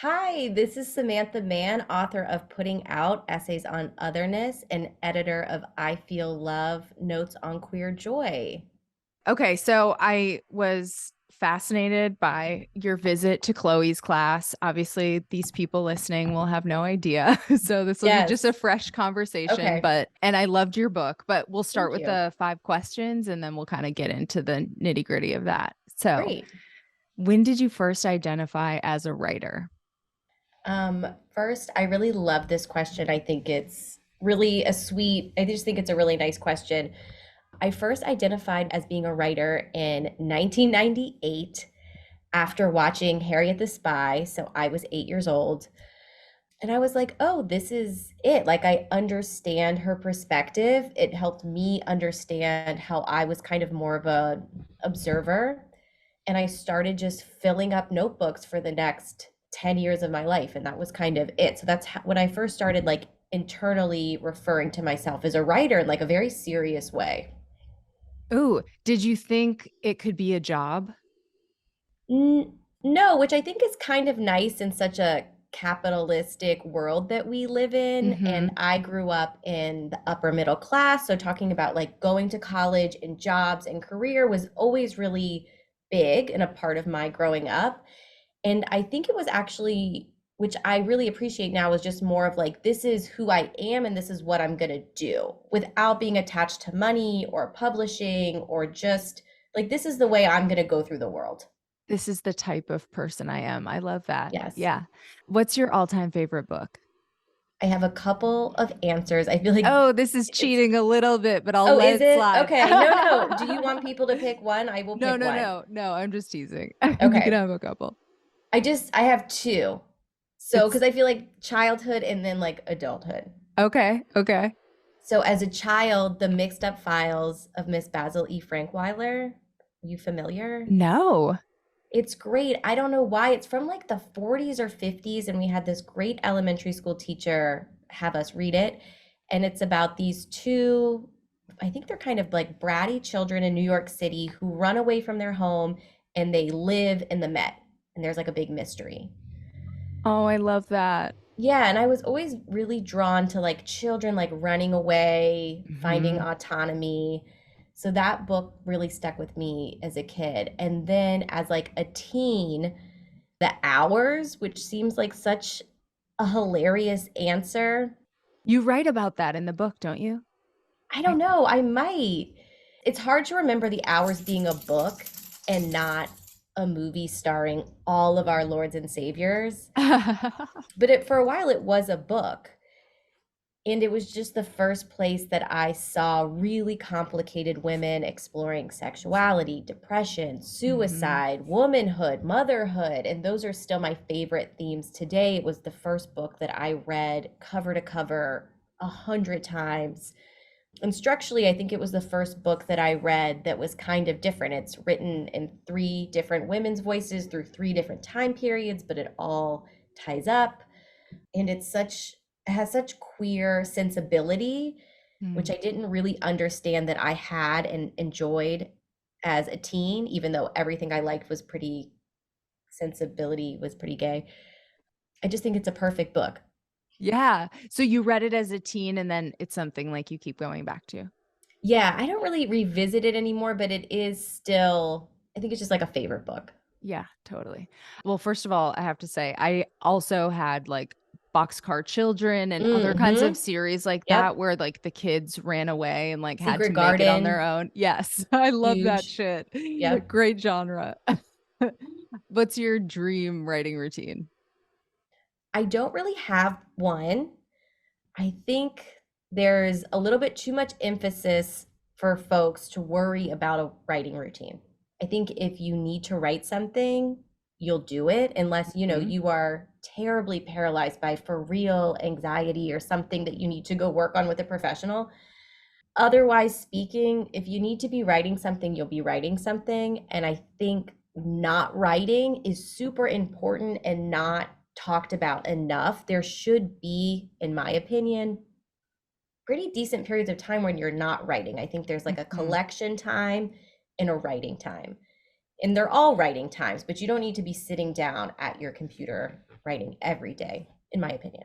Hi, this is Samantha Mann, author of Putting Out Essays on Otherness and editor of I Feel Love Notes on Queer Joy. Okay, so I was fascinated by your visit to Chloe's class. Obviously, these people listening will have no idea. So this will be just a Yes. fresh conversation, Okay. and I loved your book, but we'll start Thank with you. the five questions and then we'll kind of get into the nitty-gritty of that. So, Great. when did you first identify as a writer? First, I really love this question. I think it's really I just think it's a really nice question. I first identified as being a writer in 1998 after watching Harriet the Spy. So I was 8 years old. And I was like, oh, this is it. Like, I understand her perspective. It helped me understand how I was kind of more of a observer. And I started just filling up notebooks for the next 10 years of my life. And that was kind of it. So that's when I first started like internally referring to myself as a writer in like a very serious way. Ooh, did you think it could be a job? No, which I think is kind of nice in such a capitalistic world that we live in. Mm-hmm. And I grew up in the upper middle class. So talking about like going to college and jobs and career was always really big and a part of my growing up. And I think it was actually, which I really appreciate now, is just more of like, this is who I am and this is what I'm going to do without being attached to money or publishing or just like, this is the way I'm going to go through the world. This is the type of person I am. I love that. Yes. Yeah. What's your all-time favorite book? I have a couple of answers. I feel like Oh, this is it's, cheating a little bit, but I'll oh, let is it it? slide. Okay. No, no. Do you want people to pick one? I will No, pick no, one. no, no, I'm just teasing. You can Okay. have a couple. I have two. So, It's because I feel like childhood and then like adulthood. okay. Okay. So, as a child, the mixed up files of Miss Basil E. Frankweiler. You familiar? No. It's great. I don't know why. It's from like the 40s or 50s, and we had this great elementary school teacher have us read it. And it's about these two, I think they're kind of like bratty children in New York City who run away from their home and they live in the Met. And there's like a big mystery. Oh, I love that. Yeah, and I was always really drawn to like children like running away, finding Hmm. autonomy. So that book really stuck with me as a kid. And then as like a teen, The Hours, which seems like such a hilarious answer. You write about that in the book, don't you? I I don't know, I might. It's hard to remember The Hours being a book and not a movie starring all of our lords and saviors. But for a while it was a book. And it was just the first place that I saw really complicated women exploring sexuality, depression, Hmm. suicide, womanhood, motherhood. And those are still my favorite themes today. It was the first book that I read cover to cover 100 times. And structurally, I think it was the first book that I read that was kind of different. It's written in three different women's voices through three different time periods, but it all ties up, and it has such queer sensibility, which I didn't really understand that I had and enjoyed as a teen, even though everything I liked was pretty sensibility was pretty gay. I just think it's a perfect book. Yeah. So you read it as a teen and then it's something like you keep going back to. Yeah, I don't really revisit it anymore, but it is still, I think it's just like a favorite book. Yeah, totally. Well, first of all, I have to say, I also had like Boxcar Children and other kinds of Mm-hmm. series like that Yep. where like the kids ran away and like had to Secret make it on their Garden, own. Yes, I love that huge. shit. Yep. Great genre. What's your dream writing routine? I don't really have one. I think there's a little bit too much emphasis for folks to worry about a writing routine. I think if you need to write something, you'll do it unless, Mhm. you are terribly paralyzed by for real anxiety or something that you need to go work on with a professional. Otherwise speaking, if you need to be writing something, you'll be writing something. And I think not writing is super important and not talked about enough. There should be, in my opinion, pretty decent periods of time when you're not writing. I think there's like a Mhm. collection time and a writing time. And they're all writing times, but you don't need to be sitting down at your computer. writing every day, in my opinion.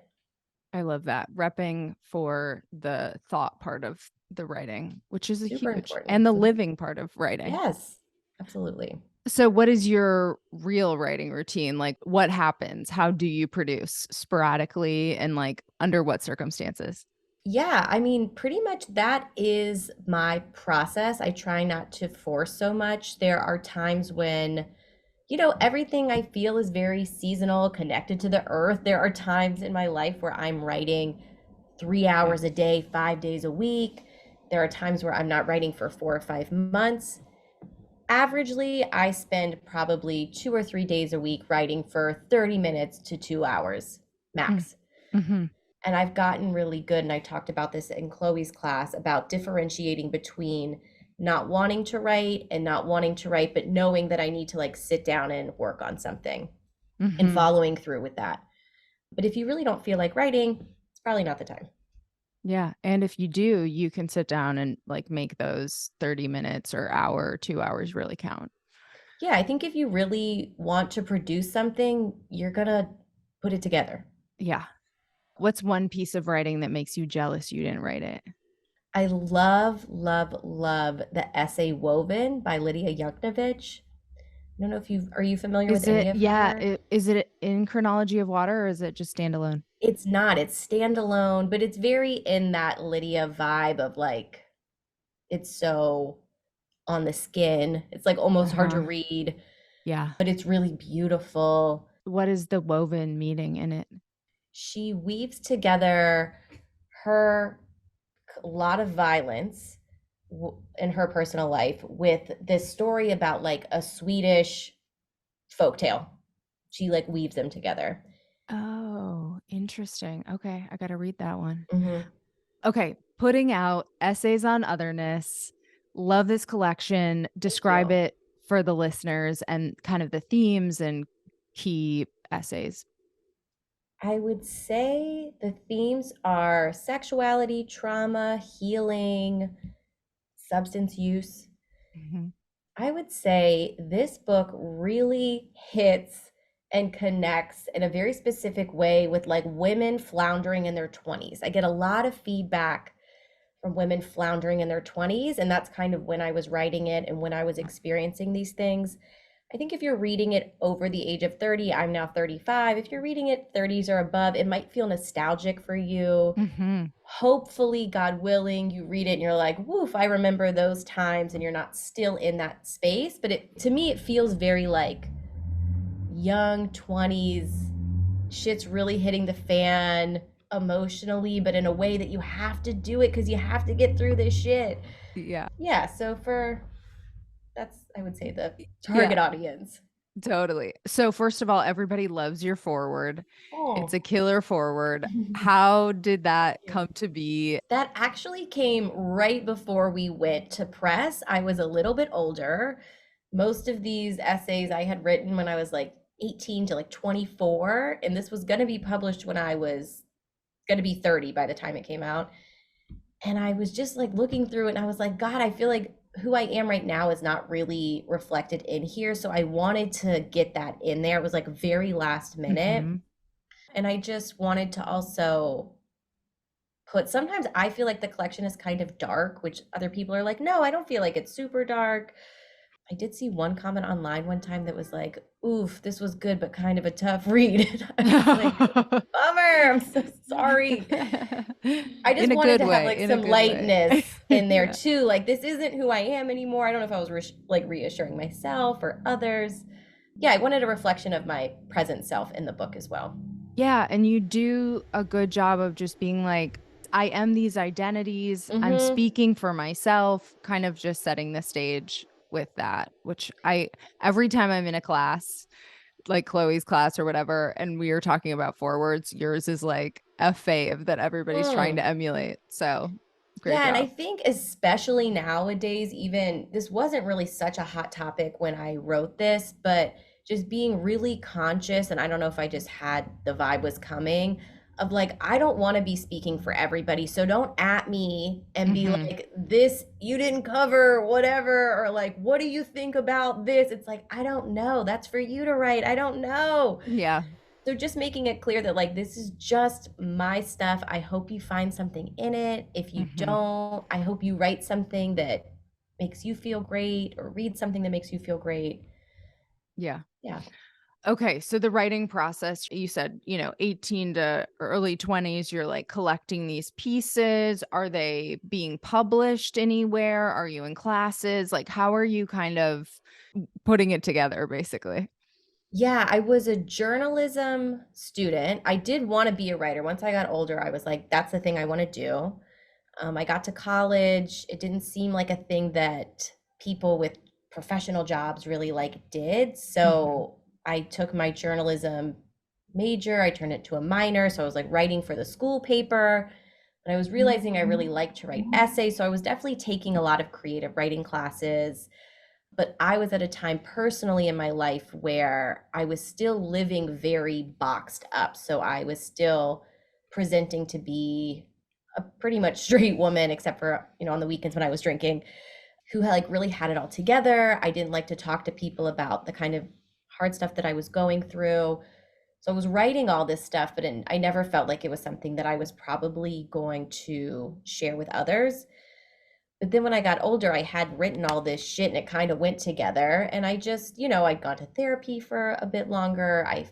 I love that. Repping for the thought part of the writing, which is a Super huge, important. and the Mhm. living part of writing. Yes, absolutely. So, what is your real writing routine? Like, what happens? How do you produce sporadically and like under what circumstances? Yeah, I mean, pretty much that is my process. I try not to force so much. There are times when, everything I feel is very seasonal, connected to the earth. There are times in my life where I'm writing 3 hours a day, 5 days a week. There are times where I'm not writing for 4 or 5 months. Averagely, I spend probably 2 or 3 days a week writing for 30 minutes to 2 hours max. Mm-hmm. And I've gotten really good. And I talked about this in Chloe's class about differentiating between not wanting to write and not wanting to write, but knowing that I need to like sit down and work on something and Mm-hmm. following through with that. But if you really don't feel like writing, it's probably not the time. Yeah. And if you do, you can sit down and like make those 30 minutes or hour, 2 hours really count. Yeah, I think if you really want to produce something, you're going to put it together. Yeah. What's one piece of writing that makes you jealous you didn't write it? I love, love, love the essay Woven by Lydia Yuknovich. I don't know if are you familiar with Is any it, of yeah, her? is it in Chronology of Water or is it just standalone? It's not, it's standalone, but it's very in that Lydia vibe of like, it's so on the skin. It's like almost hard to Uh-huh. read, Yeah. but it's really beautiful. What is the woven meaning in it? She weaves together her a lot of violence in her personal life with this story about like a Swedish folktale. She like weaves them together. Oh, interesting. Okay, I got to read that one. Hmm. Okay, putting out essays on otherness. Love this collection. Thank Describe you. it for the listeners and kind of the themes and key essays. I would say the themes are sexuality, trauma, healing, substance use. Mhm. I would say this book really hits and connects in a very specific way with like women floundering in their 20s. I get a lot of feedback from women floundering in their 20s, and that's kind of when I was writing it and when I was experiencing these things. I think if you're reading it over the age of 30, I'm now 35. If you're reading it 30s or above, it might feel nostalgic for you. Mhm. Hopefully, God willing, you read it and you're like, woof, I remember those times, and you're not still in that space. But to me, it feels very like young 20s, shit's really hitting the fan emotionally, but in a way that you have to do it because you have to get through this shit. Yeah. Yeah, so that's, I would say, the Yeah, target audience. totally. So first of all, everybody loves your forward. It's Oh. a killer forward. How did that Yeah. come to be? That actually came right before we went to press. I was a little bit older. Most of these essays I had written when I was like 18 to like 24, and this was going to be published when I was going to be 30 by the time it came out. And I was just like looking through it and I was like, God, I feel like who I am right now is not really reflected in here. So I wanted to get that in there. It was like very last minute. Mhm. And I just wanted to also sometimes I feel like the collection is kind of dark, which other people are like, no, I don't feel like it's super dark. I did see one comment online one time that was like, oof, this was good, but kind of a tough read. And I was like, bummer, I'm so sorry. I just In a wanted good to have way, like in a some good way. lightness in there Yeah. too. Like, this isn't who I am anymore. I don't know if I was like reassuring myself or others. Yeah, I wanted a reflection of my present self in the book as well. Yeah, and you do a good job of just being like, I am these identities. I'm Mm-hmm. speaking for myself, kind of just setting the stage with that, which every time I'm in a class, like Chloe's class or whatever, and we are talking about forwards, yours is like a fave that everybody's trying Mm. to emulate. So great Yeah, and I job. think especially nowadays, even this wasn't really such a hot topic when I wrote this, but just being really conscious, and I don't know if I just had the vibe was coming of like, I don't want to be speaking for everybody. So don't at me and be Hmm. like, this you didn't cover, whatever, or like, what do you think about this? It's like, I don't know. That's for you to write. I don't know. Yeah. So just making it clear that like this is just my stuff. I hope you find something in it. If you Hmm. don't, I hope you write something that makes you feel great or read something that makes you feel great. Yeah. Yeah. Okay, so the writing process, you said, 18 to early 20s, you're like collecting these pieces. Are they being published anywhere? Are you in classes? Like, how are you kind of putting it together, basically? Yeah, I was a journalism student. I did want to be a writer. Once I got older, I was like, that's the thing I want to do. I got to college. It didn't seem like a thing that people with professional jobs really like did. Hmm. So I took my journalism major, I turned it to a minor. So I was like writing for the school paper, but I was realizing I really liked to write essays. So I was definitely taking a lot of creative writing classes. But I was at a time personally in my life where I was still living very boxed up. So I was still presenting to be a pretty much straight woman, except for, on the weekends when I was drinking, who had like really had it all together. I didn't like to talk to people about the kind of hard stuff that I was going through. So I was writing all this stuff, but I never felt like it was something that I was probably going to share with others. But then when I got older, I had written all this shit and it kind of went together. And I just, I'd gone to therapy for a bit longer. I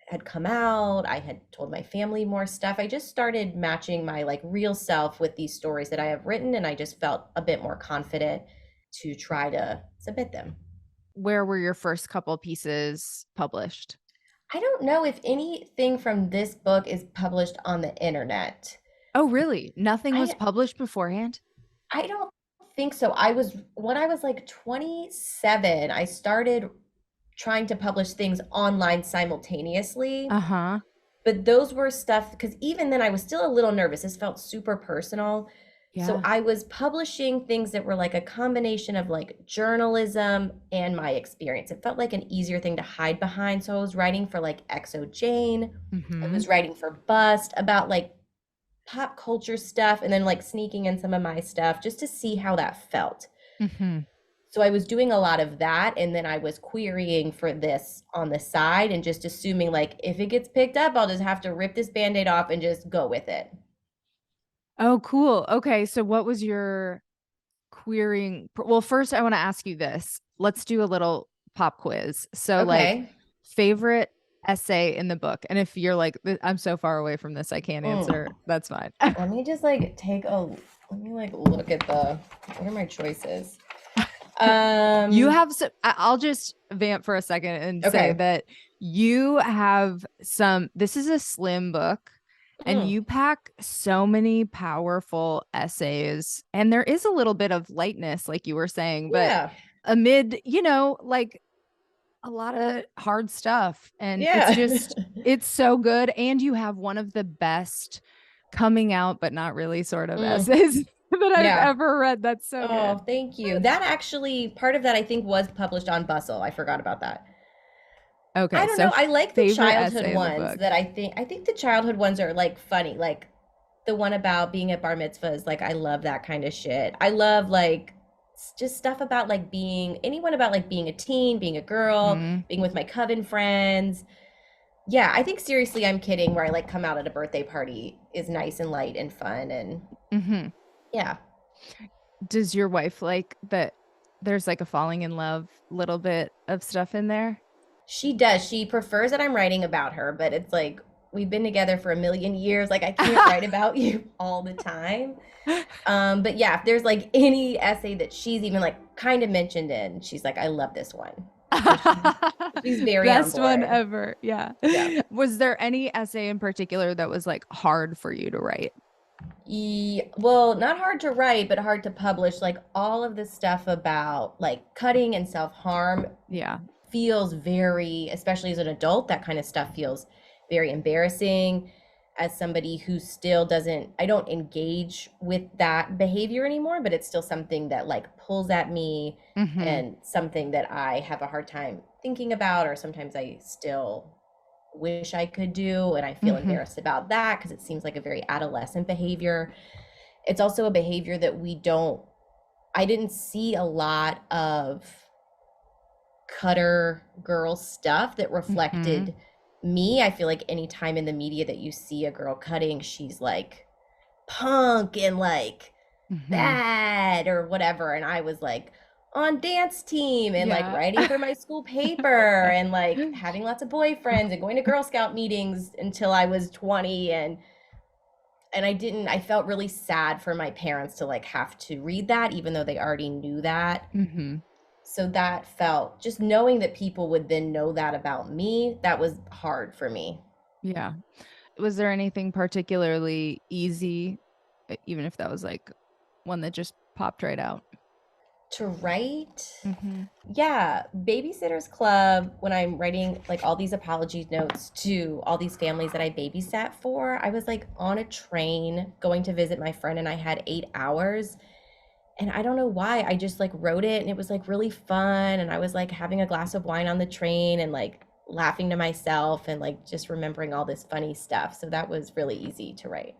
had come out. I had told my family more stuff. I just started matching my like real self with these stories that I have written. And I just felt a bit more confident to try to submit them. Where were your first couple pieces published? I don't know if anything from this book is published on the internet. Oh, really? Nothing was I published beforehand? I don't think so. When I was like 27, I started trying to publish things online simultaneously. Uh-huh. But those were stuff because even then I was still a little nervous. This felt super personal. So Yeah. I was publishing things that were like a combination of like journalism and my experience. It felt like an easier thing to hide behind. So I was writing for like Exo Jane. I Mm-hmm. was writing for Bust about like pop culture stuff and then like sneaking in some of my stuff just to see how that felt. Mm-hmm. So I was doing a lot of that and then I was querying for this on the side and just assuming like if it gets picked up, I'll just have to rip this band-aid off and just go with it. Oh, cool. Okay, so what was your querying? Well, first I want to ask you this. Let's do a little pop quiz. So like Okay. favorite essay in the book. And if you're like I'm so far away from this I can't Mm. answer, that's fine. Let me just like let me like look at what are my choices? You Um, have some, I'll just vamp for a second and say okay. that you have this is a slim book and Mm. you pack so many powerful essays. And there is a little bit of lightness, like you were saying, but Yeah. amid, like a lot of hard stuff. And Yeah. it's so good. And you have one of the best coming out, but not really sort of Mm. essays that I've Yeah. ever read. That's so Oh, good. thank you. That actually, part of that I think was published on Bustle. I forgot about that. I Okay, don't so know. I like the favorite childhood essay in the ones book. I think the childhood ones are like funny. Like the one about being at bar mitzvahs, like I love that kind of shit. I love like just stuff about like anyone about like being a teen, being a girl, Hmm. being with my coven friends. Yeah, I think seriously I'm kidding where I like come out at a birthday party is nice and light and fun and Hmm. yeah. Does your wife like that there's like a falling in love little bit of stuff in there? She does. She prefers that I'm writing about her, but it's like we've been together for a million years. Like I can't write about you all the time. But yeah, if there's like any essay that she's even like kind of mentioned in, she's like, I love this one. So she's very on Best one board. ever. Yeah. Yeah. Was there any essay in particular that was like hard for you to write? Well, not hard to write, but hard to publish. Like all of the stuff about like cutting and self-harm Yeah. feels very, especially as an adult, that kind of stuff feels very embarrassing. As somebody who still doesn't, I don't engage with that behavior anymore, but it's still something that like pulls at me Hmm. and something that I have a hard time thinking about, or sometimes I still wish I could do. And I feel Hmm. embarrassed about that because it seems like a very adolescent behavior. It's also a behavior that I didn't see a lot of cutter girl stuff that Hmm. reflected me, I feel like any time in the media that you see a girl cutting, she's like punk and like Hmm. bad or whatever. And I was like on dance team and like Yeah. writing for my school paper and like having lots of boyfriends and going to Girl Scout meetings until I was 20. And I felt really sad for my parents to like have to read that, even though they already knew that. Hmm. So that felt, just knowing that people would then know that about me, that was hard for me. Yeah. Was there anything particularly easy, even if that was like one that just popped right out? To write, Hmm. yeah, Babysitter's Club, when I'm writing like all these apology notes to all these families that I babysat for, I was like on a train going to visit my friend and I had 8 hours. And I don't know why, I just like wrote it and it was like really fun. And I was like having a glass of wine on the train and like laughing to myself and like just remembering all this funny stuff. So that was really easy to write.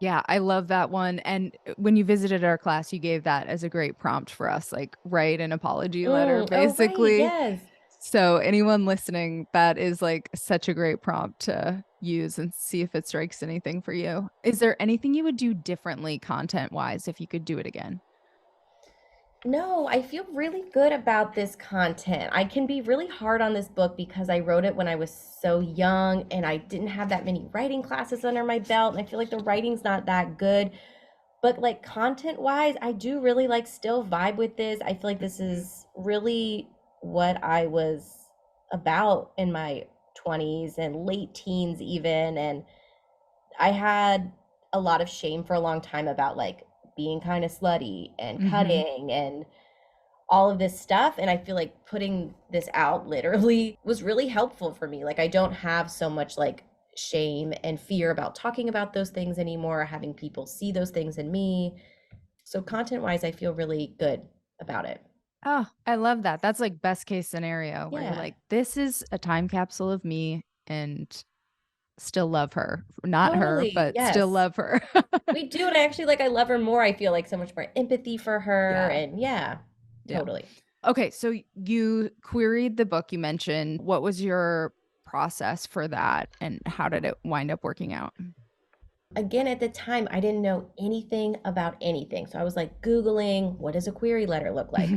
Yeah, I love that one. And when you visited our class, you gave that as a great prompt for us, like write an apology letter, Oh, right. basically. Yes. So anyone listening, that is like such a great prompt to use and see if it strikes anything for you. Is there anything you would do differently content wise if you could do it again? No, I feel really good about this content. I can be really hard on this book because I wrote it when I was so young and I didn't have that many writing classes under my belt. And I feel like the writing's not that good. But like content wise, I do really like still vibe with this. I feel like this is really what I was about in my 20s and late teens, even. And I had a lot of shame for a long time about like being kind of slutty and Hmm. cutting and all of this stuff. And I feel like putting this out literally was really helpful for me. Like, I don't have so much like shame and fear about talking about those things anymore, having people see those things in me. So, content wise, I feel really good about it. Oh, I love that. That's like best case scenario where you're Yeah, like, this is a time capsule of me and still love her. Not her, totally. but still Yes, love her. we do. And I actually like, I love her more. I feel like so much more empathy for her. Yeah. And yeah, Yeah. totally. Okay, so you queried the book you mentioned. What was your process for that and how did it wind up working out? Again, at the time, I didn't know anything about anything. So I was like Googling, what does a query letter look like?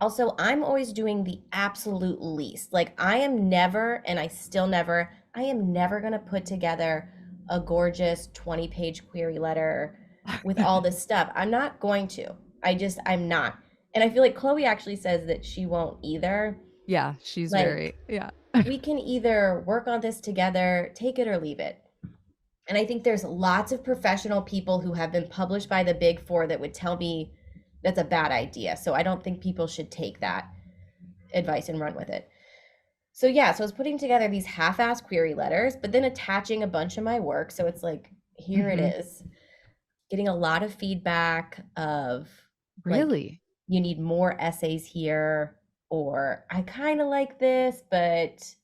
Also, I'm always doing the absolute least. Like, I am never, and I still never, I am never going to put together a gorgeous 20-page query letter with all this stuff. I'm not going to. I'm not. And I feel like Chloe actually says that she won't either. Yeah, she's Like, very, yeah. we can either work on this together, take it or leave it. And I think there's lots of professional people who have been published by the big four that would tell me that's a bad idea. So I don't think people should take that advice and run with it. So yeah, so I was putting together these half-ass query letters, but then attaching a bunch of my work. So it's like, here it Hmm. is. Getting a lot of feedback of like, Really? you need more essays here, or I kind of like this, but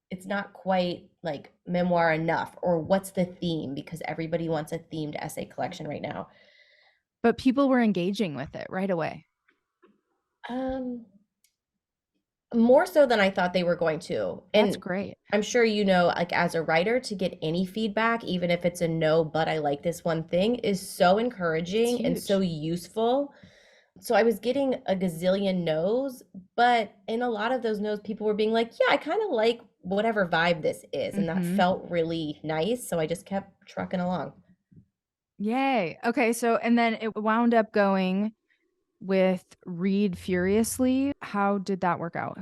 it's not quite like memoir enough, or what's the theme, because everybody wants a themed essay collection right now. But people were engaging with it right away. Um, More so than I thought they were going to. That's And great. I'm sure you know, like as a writer, to get any feedback, even if it's a no, but I like this one thing, is so It's encouraging and so huge. useful. So I was getting a gazillion no's, but in a lot of those no's, people were being like, yeah, I kind of like whatever vibe this is. And that Hmm. felt really nice. So I just kept trucking along. Yay. Okay, so and then it wound up going with Read Furiously. How did that work out?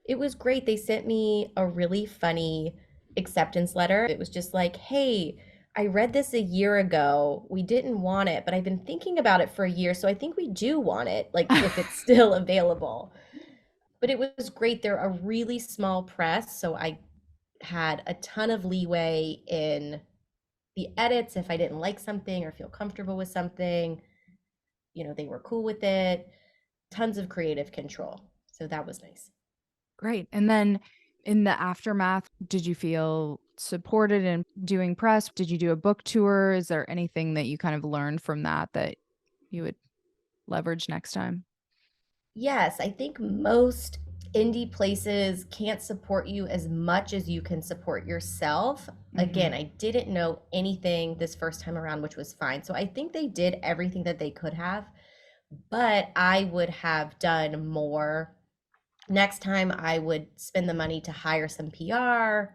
It was great. They sent me a really funny acceptance letter. It was just like, hey, I read this a year ago. We didn't want it, but I've been thinking about it for a year. So I think we do want it, like if it's still available. But it was great. They're a really small press. So I had a ton of leeway in the edits if I didn't like something or feel comfortable with something. They were cool with it. Tons of creative control. So that was nice. Great. And then in the aftermath, did you feel supported in doing press? Did you do a book tour? Is there anything that you kind of learned from that that you would leverage next time? Yes, I think most. indie places can't support you as much as you can support yourself. Mm-hmm. Again, I didn't know anything this first time around, which was fine. So I think they did everything that they could have, but I would have done more. Next time, I would spend the money to hire some PR,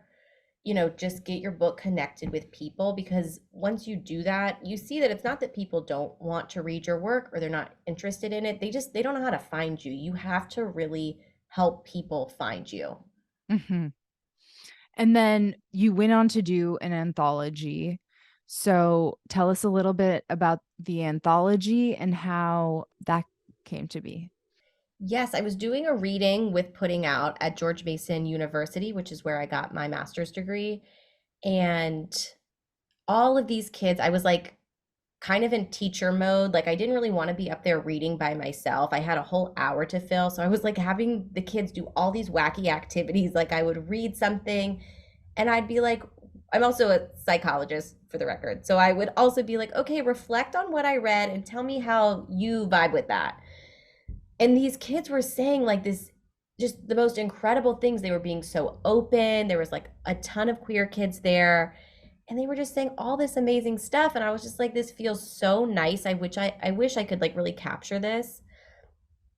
just get your book connected with people, because once you do that, you see that it's not that people don't want to read your work or they're not interested in it. They don't know how to find you. You have to really help people find you. Mm-hmm. And then you went on to do an anthology. So tell us a little bit about the anthology and how that came to be. Yes, I was doing a reading with putting out at George Mason University, which is where I got my master's degree. And all of these kids, I was like kind of in teacher mode. Like I didn't really want to be up there reading by myself. I had a whole hour to fill. So I was like having the kids do all these wacky activities. Like I would read something and I'd be like, I'm also a psychologist for the record. So I would also be like, okay, reflect on what I read and tell me how you vibe with that. And these kids were saying like this, just the most incredible things. They were being so open. There was like a ton of queer kids there and they were just saying all this amazing stuff, and I was just like, this feels so nice. I wish I could like really capture this.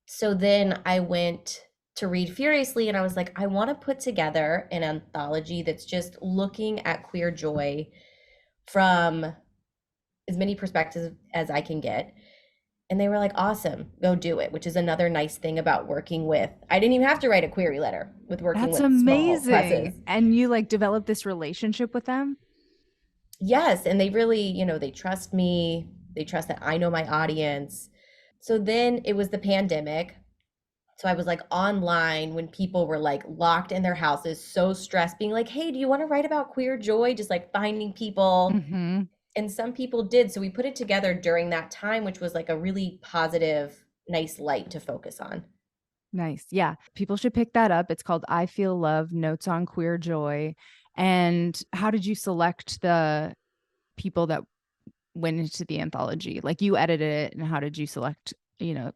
So then I went to read furiously and I was like, I want to put together an anthology that's just looking at queer joy from as many perspectives as I can get. And they were like, awesome, go do it, which is another nice thing about working with, I didn't even have to write a query letter with working That's with small amazing. presses. And you like developed this relationship with them? Yes, and they really, they trust me. They trust that I know my audience. So then it was the pandemic. So I was like online when people were like locked in their houses, so stressed, being like, "Hey, do you want to write about queer joy?" Just like finding people. Mm-hmm. And some people did. So we put it together during that time, which was like a really positive, nice light to focus on. Nice. Yeah. People should pick that up. It's called I Feel Love Notes on Queer Joy. And how did you select the people that went into the anthology? Like you edited it, and how did you select,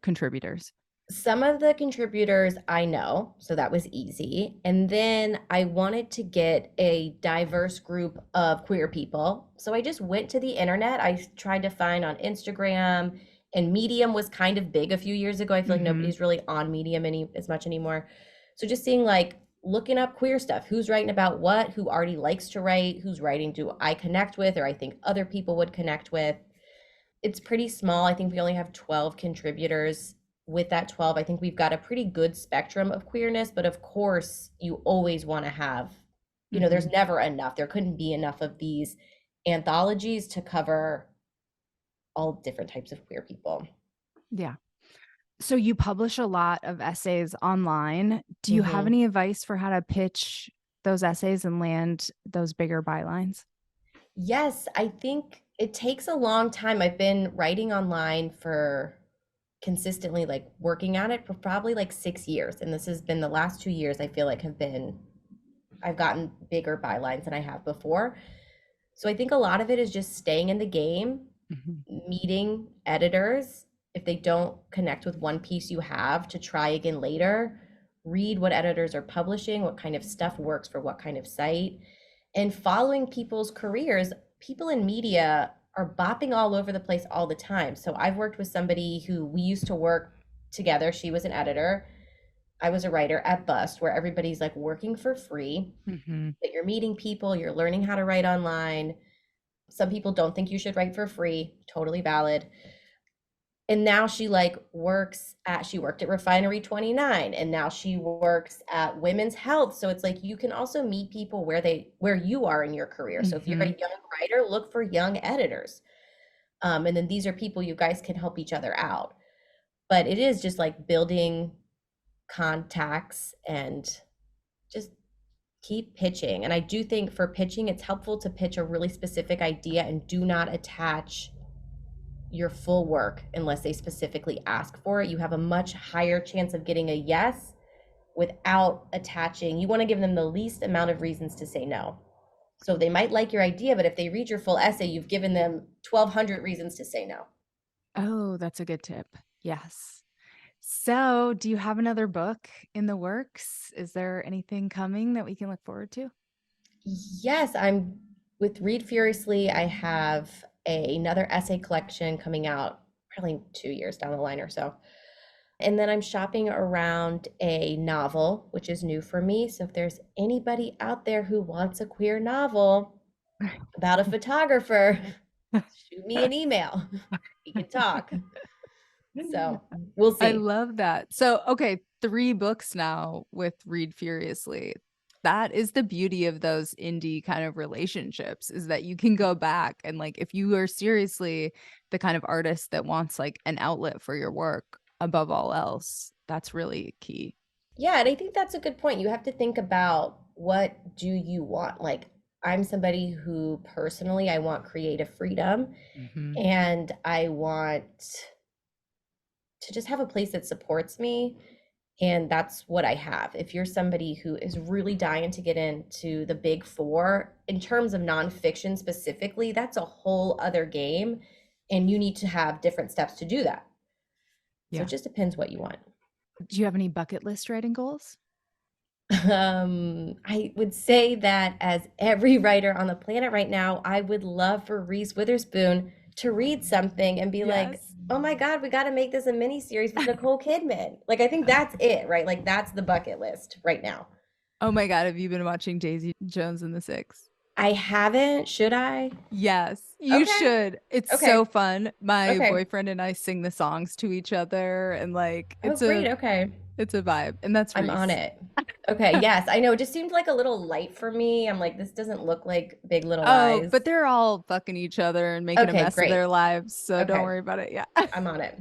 contributors? Some of the contributors I know, so that was easy. And then I wanted to get a diverse group of queer people. So I just went to the internet. I tried to find on Instagram, and Medium was kind of big a few years ago. I feel like Mm-hmm. nobody's really on Medium as much anymore. So just seeing like looking up queer stuff, who's writing about what, who already likes to write, who's writing do I connect with or I think other people would connect with. It's pretty small. I think we only have 12 contributors. With that 12, I think we've got a pretty good spectrum of queerness, but of course, you always want to have, there's Mm-hmm. never enough. There couldn't be enough of these anthologies to cover all different types of queer people. Yeah. So you publish a lot of essays online. Do you have hmm any advice for how to pitch those essays and land those bigger bylines? Yes, I think it takes a long time. I've been writing online for consistently, like working at it for probably like 6 years. And this has been the last 2 years, I feel like I've gotten bigger bylines than I have before. So I think a lot of it is just staying in the game, Mm-hmm. meeting editors. If they don't connect with one piece you have, to try again later, read what editors are publishing, what kind of stuff works for what kind of site, and following people's careers. People in media are bopping all over the place all the time. So I've worked with somebody who we used to work together. She was an editor. I was a writer at Bust, where everybody's like working for free, Mm-hmm. but you're meeting people, you're learning how to write online. Some people don't think you should write for free, totally valid. And now she like she worked at Refinery 29 and now she works at Women's Health. So it's like you can also meet people where you are in your career. So if you're a Mm-hmm. young writer, look for young editors. And then these are people you guys can help each other out. But it is just like building contacts and just keep pitching. And I do think for pitching, it's helpful to pitch a really specific idea and do not attach your full work unless they specifically ask for it. You have a much higher chance of getting a yes without attaching. You want to give them the least amount of reasons to say no. So they might like your idea, but if they read your full essay, you've given them 1,200 reasons to say no. Oh, that's a good tip. Yes. So, do you have another book in the works? Is there anything coming that we can look forward to? Yes, I'm with Read Furiously. I have another essay collection coming out probably 2 years down the line or so. And then I'm shopping around a novel, which is new for me. So if there's anybody out there who wants a queer novel about a photographer, shoot me an email. We can talk. So we'll I see. love that. So, okay, 3 books now with Read Furiously. That is the beauty of those indie kind of relationships, is that you can go back and like if you are seriously the kind of artist that wants like an outlet for your work above all else, that's really key. Yeah, and I think that's a good point. You have to think about what do you want? Like I'm somebody who personally I want creative freedom Mhm. and I want to just have a place that supports me. And that's what I have. If you're somebody who is really dying to get into the big four, in terms of nonfiction specifically, that's a whole other game. And you need to have different steps to do that. So it Yeah. just depends what you want. Do you have any bucket list writing goals? I would say that as every writer on the planet right now, I would love for Reese Witherspoon to read something and be like, Yes. oh my God, we got to make this a mini series with Nicole Kidman. Like, I think that's it, right? Like, that's the bucket list right now. Oh my God, have you been watching Daisy Jones and the Six? I haven't. Should I? Yes, you Okay. should. It's so Okay. fun. My Okay. boyfriend and I sing the songs to each other and like Oh, great. Okay. it's a vibe. And that's I'm on Reese. it. Okay. Yes. I know. It just seemed like a little light for me. I'm like, this doesn't look like Big Little Oh, Lies. but they're all fucking each other and making a Okay. mess of Great. their lives, so don't Okay. worry about it. Yeah. I'm on it.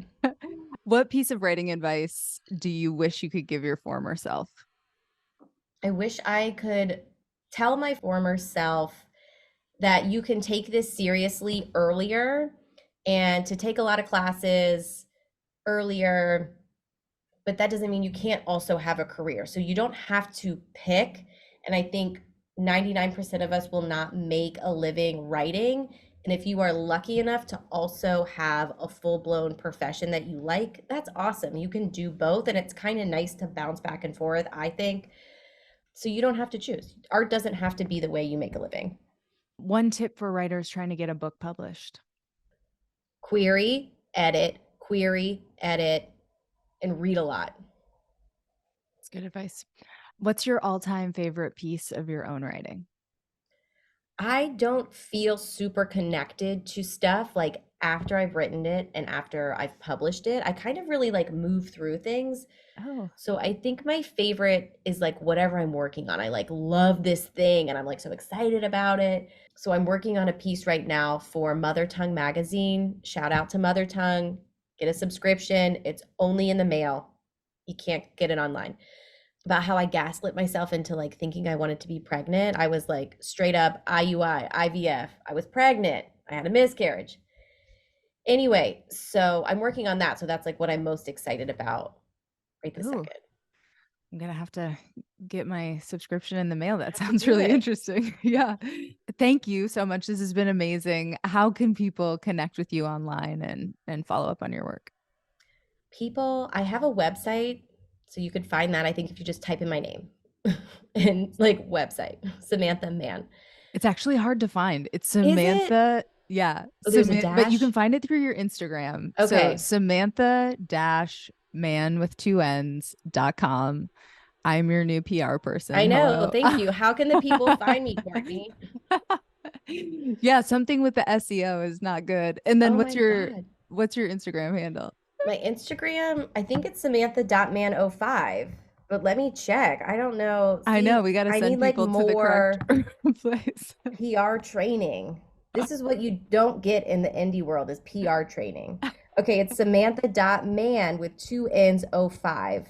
What piece of writing advice do you wish you could give your former self? I wish I could tell my former self that you can take this seriously earlier and to take a lot of classes earlier, but that doesn't mean you can't also have a career. So you don't have to pick. And I think 99% of us will not make a living writing. And if you are lucky enough to also have a full blown profession that you like, that's awesome. You can do both. And it's kind of nice to bounce back and forth, I think. So you don't have to choose. Art doesn't have to be the way you make a living. One tip for writers trying to get a book published. Query, edit, and read a lot. It's good advice. What's your all-time favorite piece of your own writing? I don't feel super connected to stuff like after I've written it and after I've published it. I kind of really like move through things. Oh, So I think my favorite is like whatever I'm working on. I like love this thing and I'm like so excited about it. So I'm working on a piece right now for Mother Tongue magazine. Shout out to Mother Tongue. Get a subscription. It's only in the mail. You can't get it online. About how I gaslit myself into like thinking I wanted to be pregnant. I was like straight up IUI, IVF. I was pregnant. I had a miscarriage. Anyway, so I'm working on that. So that's like what I'm most excited about right this ooh, second. I'm gonna have to get my subscription in the mail. That Have to sounds do really it. interesting. Yeah. Thank you so much. This has been amazing. How can people connect with you online and follow up on your work? People, I have a website, so you could find that. I think if you just type in my name and like website, Samantha Mann. It's actually hard to find. It's Is it? Samantha. Yeah. Oh, there's a But you can dash. find it through your Instagram. So Okay. Samantha dash man with 2 N's.com. I'm your new PR I person. know. Hello. Thank you. How can the people find me, Courtney? Yeah, something with the SEO is not good. And then Oh my God. what's your Instagram handle? My Instagram, I think it's Samantha.man05, but let me check. I don't know. I know See, we got to I need send like people to the correct more place. PR training. This is what you don't get in the indie world is PR training. Okay, it's Samantha.man with 2 N's 05.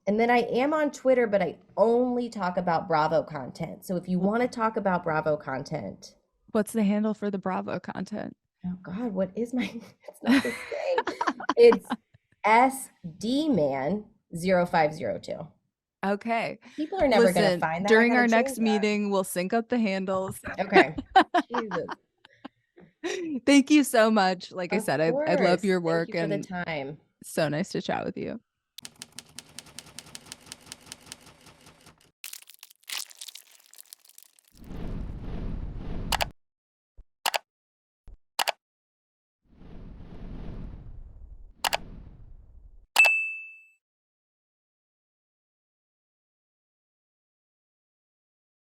And then I am on Twitter, but I only talk about Bravo content. So if you want to talk about Bravo content, What's the handle for the Bravo content? oh God, what is my, it's not the same. It's SDman0502. Okay. People are never going to Listen, find that. I during got to our next change that. meeting, we'll sync up the handles. Okay. Jesus. Thank you so much. Like I Of said, I love course. your Thank work you for the and time. so nice to chat with you.